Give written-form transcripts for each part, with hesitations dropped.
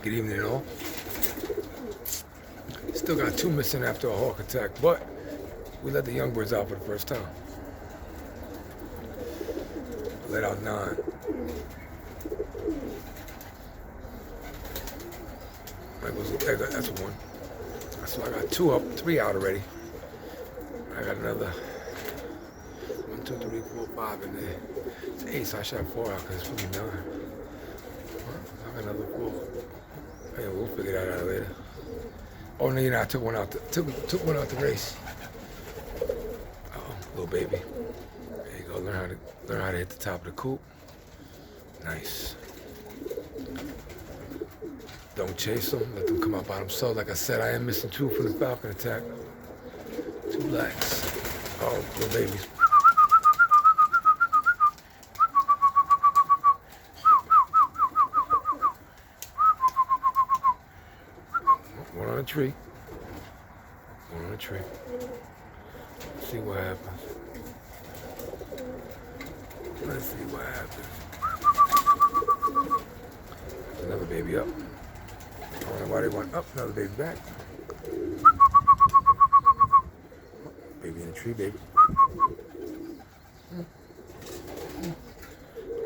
Good evening, all. Still got 2 missing after a hawk attack, but we let the young birds out for the first time. Let out 9. That's 1. So I got 2 up, 3 out already. I got another 1, 2, 3, 4, 5 in there. It's 8, so I shot 4 out because it's really 9. I got another 4. Yeah, we'll figure that out later. Oh no, you know, I took one out. Took one out the race. Oh, little baby. There you go. Learn how to hit the top of the coop. Nice. Don't chase them. Let them come out by themselves. Like I said, I am missing 2 from the falcon attack. 2 blacks. Oh, little babies. One on a tree. One on a tree. Let's see what happens. Let's see what happens. Another baby up. I don't know why they went up. Another baby back. Baby in the tree, baby.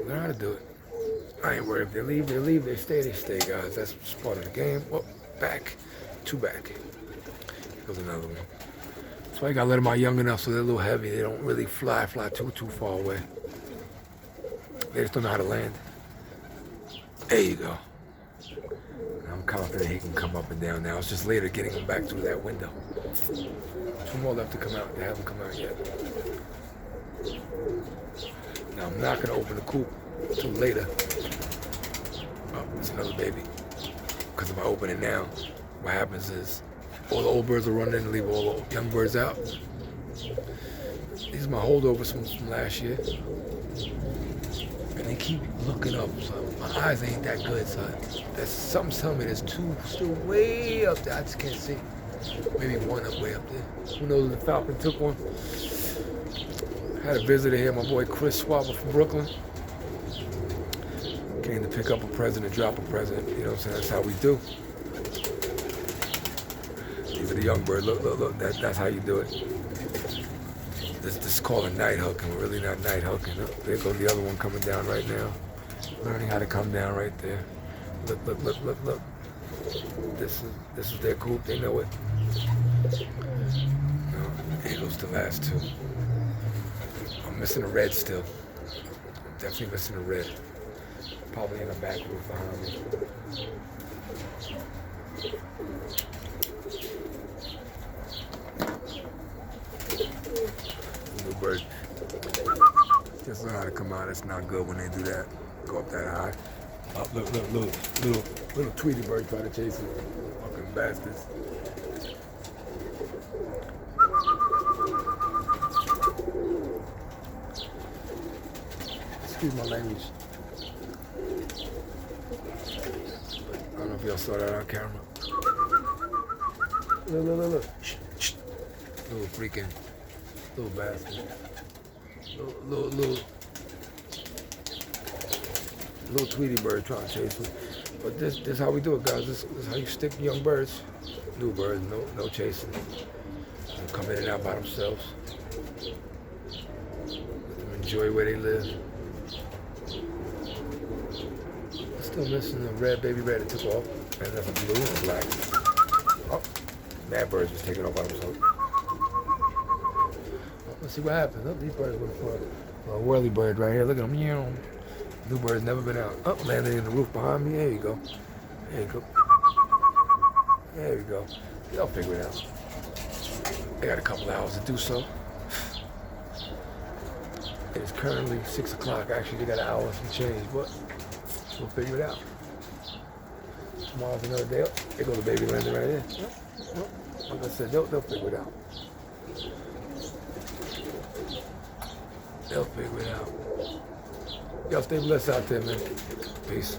Learn how to do it. I ain't worried. If they leave, they leave. They stay, guys. That's just part of the game. Well, back. 2 back. Here goes another one. That's why you gotta let them out young enough so they're a little heavy. They don't really fly too far away. They just don't know how to land. There you go. I'm confident he can come up and down now. It's just later getting him back through that window. 2 more left to come out. They haven't come out yet. Now I'm not gonna open the coop until later. Oh, it's another baby. Because if I open it now, what happens is all the old birds will run in and leave all the young birds out. These are my holdovers from last year. And they keep looking up, so my eyes ain't that good, so there's something telling me there's 2 still way up there. I just can't see. Maybe 1 up way up there. Who knows if the falcon took one? I had a visitor here, my boy Chris Swabber from Brooklyn. Came to pick up a present and drop a present. You know what I'm saying? That's how we do. These are the young birds. Look. That's how you do it. This is called a night hook, and we're really not night hooking. Oh, there goes the other one coming down right now. Learning how to come down right there. Look. This is their coop. They know it. Here goes the last 2. I'm missing a red still. I'm definitely missing a red. Probably in the back roof behind me. Little bird. Just learn how to come out. It's not good when they do that. Go up that high. Oh, look, little Tweety bird trying to chase it. Fucking bastards. Excuse my language. I don't know if y'all saw that on camera. Look. Shh. Little bastard. Little Tweety bird trying to chase me. But this is how we do it, guys. This is how you stick young birds. New birds, no chasing. They'll come in and out by themselves. Let them enjoy where they live. Still missing the red, baby red that took off. And that's a blue and a black. Oh, mad birds just taking off by themselves. Oh, let's see what happens. Oh, these birds went for a whirly bird right here. Look at them. New bird's never been out. Oh, landed in the roof behind me. There you go. There we go. They'll figure it out. They got a couple hours to do so. It is currently 6 o'clock. Actually, they got an hour and some change, but we'll figure it out. Tomorrow's another day up. There goes the baby landing right here. Like I said, they'll figure it out. They'll figure it out. Y'all stay blessed out there, man. Peace.